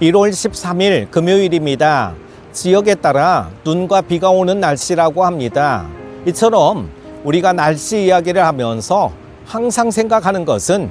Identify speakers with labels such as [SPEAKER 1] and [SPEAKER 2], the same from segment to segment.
[SPEAKER 1] 1월 13일 금요일입니다. 지역에 따라 눈과 비가 오는 날씨라고 합니다. 이처럼 우리가 날씨 이야기를 하면서 항상 생각하는 것은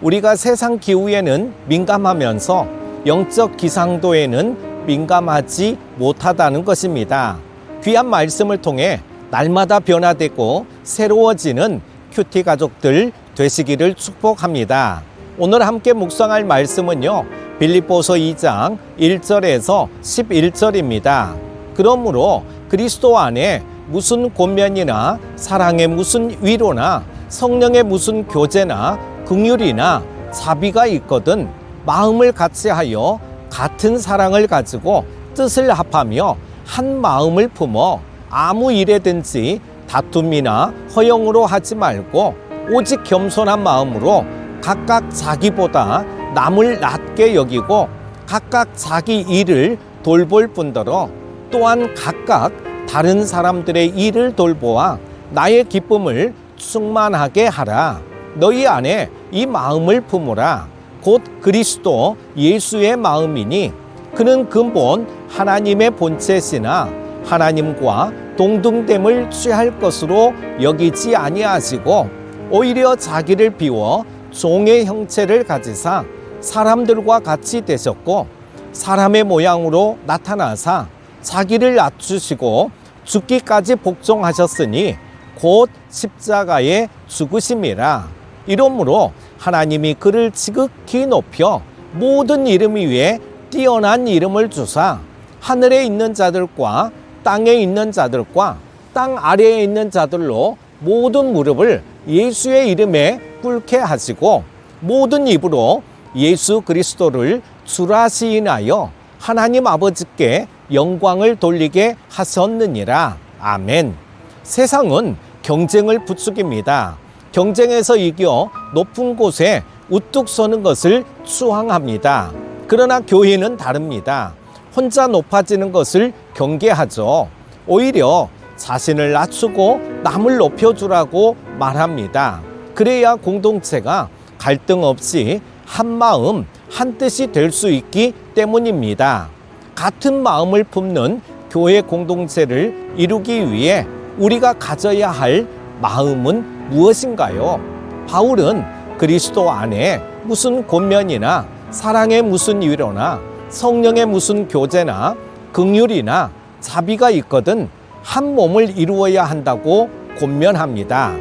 [SPEAKER 1] 우리가 세상 기후에는 민감하면서 영적 기상도에는 민감하지 못하다는 것입니다. 귀한 말씀을 통해 날마다 변화되고 새로워지는 큐티 가족들 되시기를 축복합니다. 오늘 함께 묵상할 말씀은요, 빌립보서 2장 1절에서 11절입니다. 그러므로 그리스도 안에 무슨 권면이나 사랑의 무슨 위로나 성령의 무슨 교제나 긍휼이나 자비가 있거든 마음을 같이하여 같은 사랑을 가지고 뜻을 합하며 한 마음을 품어 아무 일에든지 다툼이나 허영으로 하지 말고 오직 겸손한 마음으로 각각 자기보다 남을 낮게 여기고 각각 자기 일을 돌볼 뿐더러 또한 각각 다른 사람들의 일을 돌보아 나의 기쁨을 충만하게 하라. 너희 안에 이 마음을 품으라. 곧 그리스도 예수의 마음이니 그는 근본 하나님의 본체시나 하나님과 동등됨을 취할 것으로 여기지 아니하시고 오히려 자기를 비워 종의 형체를 가지사 사람들과 같이 되셨고 사람의 모양으로 나타나사 자기를 낮추시고 죽기까지 복종하셨으니 곧 십자가에 죽으심이라. 이러므로 하나님이 그를 지극히 높여 모든 이름 위에 뛰어난 이름을 주사 하늘에 있는 자들과 땅에 있는 자들과 땅 아래에 있는 자들로 모든 무릎을 예수의 이름에 꿇게 하시고 모든 입으로 예수 그리스도를 주라 시인하여 하나님 아버지께 영광을 돌리게 하셨느니라. 아멘. 세상은 경쟁을 부추깁니다. 경쟁에서 이겨 높은 곳에 우뚝 서는 것을 추앙합니다. 그러나 교회는 다릅니다. 혼자 높아지는 것을 경계하죠. 오히려 자신을 낮추고 남을 높여주라고 말합니다. 그래야 공동체가 갈등 없이 한 마음, 한 뜻이 될 수 있기 때문입니다. 같은 마음을 품는 교회 공동체를 이루기 위해 우리가 가져야 할 마음은 무엇인가요? 바울은 그리스도 안에 무슨 권면이나 사랑의 무슨 위로나 성령의 무슨 교제나 긍휼이나 자비가 있거든 한 몸을 이루어야 한다고 권면합니다.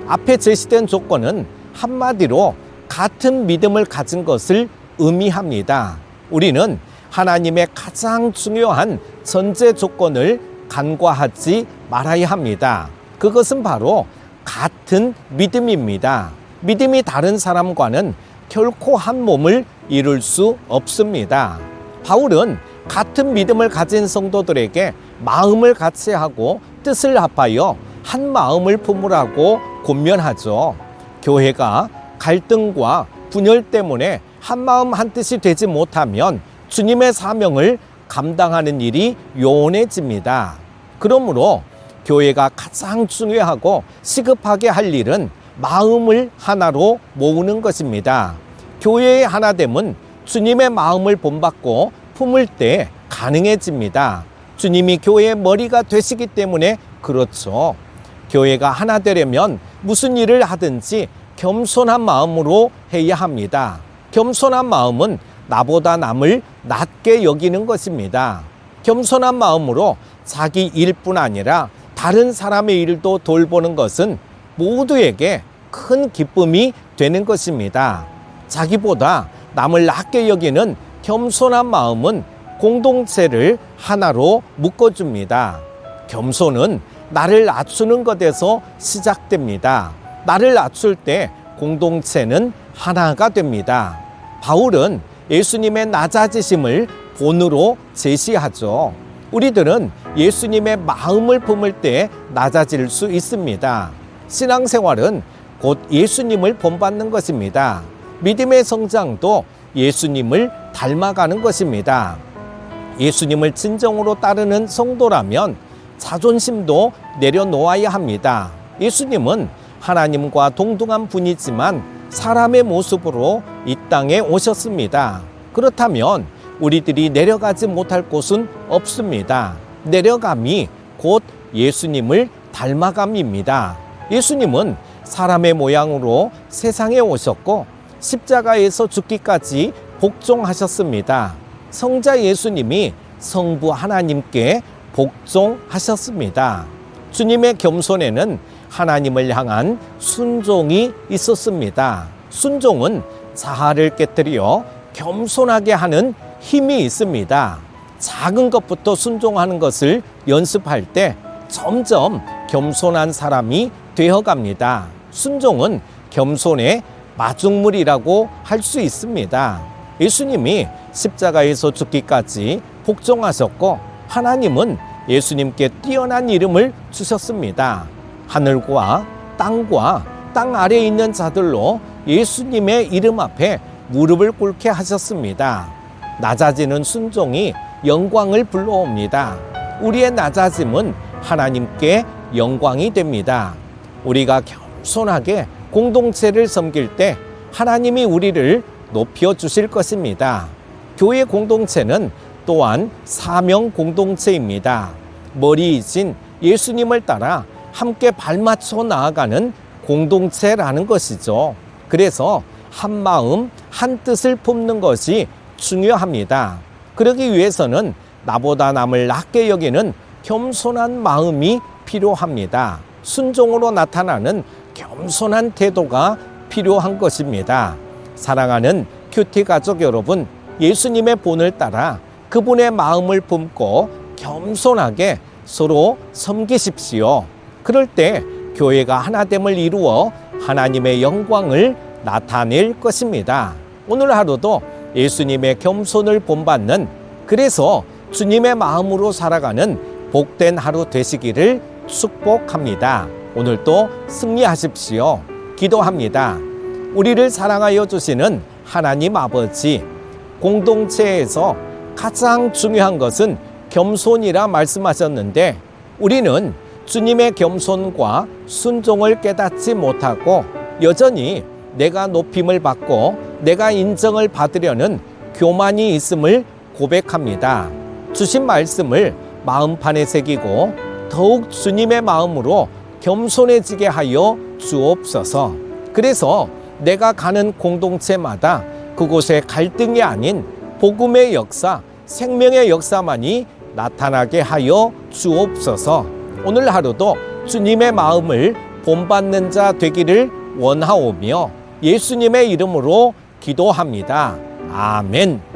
[SPEAKER 1] 앞에 제시된 조건은 한마디로 같은 믿음을 가진 것을 의미합니다. 우리는 하나님의 가장 중요한 전제 조건을 간과하지 말아야 합니다. 그것은 바로 같은 믿음입니다. 믿음이 다른 사람과는 결코 한 몸을 이룰 수 없습니다. 바울은 같은 믿음을 가진 성도들에게 마음을 같이 하고 뜻을 합하여 한 마음을 품으라고 권면하죠. 교회가 갈등과 분열 때문에 한 마음 한 뜻이 되지 못하면 주님의 사명을 감당하는 일이 요원해집니다. 그러므로 교회가 가장 중요하고 시급하게 할 일은 마음을 하나로 모으는 것입니다. 교회의 하나됨은 주님의 마음을 본받고 품을 때 가능해집니다. 주님이 교회의 머리가 되시기 때문에 그렇죠. 교회가 하나 되려면 무슨 일을 하든지 겸손한 마음으로 해야 합니다. 겸손한 마음은 나보다 남을 낮게 여기는 것입니다. 겸손한 마음으로 자기 일뿐 아니라 다른 사람의 일도 돌보는 것은 모두에게 큰 기쁨이 되는 것입니다. 자기보다 남을 낮게 여기는 겸손한 마음은 공동체를 하나로 묶어줍니다. 겸손은 나를 낮추는 것에서 시작됩니다. 나를 낮출 때 공동체는 하나가 됩니다. 바울은 예수님의 낮아지심을 본으로 제시하죠. 우리들은 예수님의 마음을 품을 때 낮아질 수 있습니다. 신앙생활은 곧 예수님을 본받는 것입니다. 믿음의 성장도 예수님을 닮아가는 것입니다. 예수님을 진정으로 따르는 성도라면 자존심도 내려놓아야 합니다. 예수님은 하나님과 동등한 분이지만 사람의 모습으로 이 땅에 오셨습니다. 그렇다면 우리들이 내려가지 못할 곳은 없습니다. 내려감이 곧 예수님을 닮아감입니다. 예수님은 사람의 모양으로 세상에 오셨고 십자가에서 죽기까지 복종하셨습니다. 성자 예수님이 성부 하나님께 복종하셨습니다. 주님의 겸손에는 하나님을 향한 순종이 있었습니다. 순종은 자아를 깨뜨려 겸손하게 하는 힘이 있습니다. 작은 것부터 순종하는 것을 연습할 때 점점 겸손한 사람이 되어갑니다. 순종은 겸손의 마중물이라고 할 수 있습니다. 예수님이 십자가에서 죽기까지 복종하셨고 하나님은 예수님께 뛰어난 이름을 주셨습니다. 하늘과 땅 아래에 있는 자들로 예수님의 이름 앞에 무릎을 꿇게 하셨습니다. 낮아지는 순종이 영광을 불러옵니다. 우리의 낮아짐은 하나님께 영광이 됩니다. 우리가 겸손하게 공동체를 섬길 때 하나님이 우리를 높여 주실 것입니다. 교회 공동체는 또한 사명 공동체입니다. 머리이신 예수님을 따라 함께 발맞춰 나아가는 공동체라는 것이죠. 그래서 한 마음, 한 뜻을 품는 것이 중요합니다. 그러기 위해서는 나보다 남을 낮게 여기는 겸손한 마음이 필요합니다. 순종으로 나타나는 겸손한 태도가 필요한 것입니다. 사랑하는 큐티 가족 여러분, 예수님의 본을 따라 그분의 마음을 품고 겸손하게 서로 섬기십시오. 그럴 때 교회가 하나됨을 이루어 하나님의 영광을 나타낼 것입니다. 오늘 하루도 예수님의 겸손을 본받는, 그래서 주님의 마음으로 살아가는 복된 하루 되시기를 축복합니다. 오늘도 승리하십시오. 기도합니다. 우리를 사랑하여 주시는 하나님 아버지, 공동체에서 가장 중요한 것은 겸손이라 말씀하셨는데 우리는 주님의 겸손과 순종을 깨닫지 못하고 여전히 내가 높임을 받고 내가 인정을 받으려는 교만이 있음을 고백합니다. 주신 말씀을 마음판에 새기고 더욱 주님의 마음으로 겸손해지게 하여 주옵소서. 그래서 내가 가는 공동체마다 그곳에 갈등이 아닌 복음의 역사, 생명의 역사만이 나타나게 하여 주옵소서. 오늘 하루도 주님의 마음을 본받는 자 되기를 원하오며 예수님의 이름으로 기도합니다. 아멘.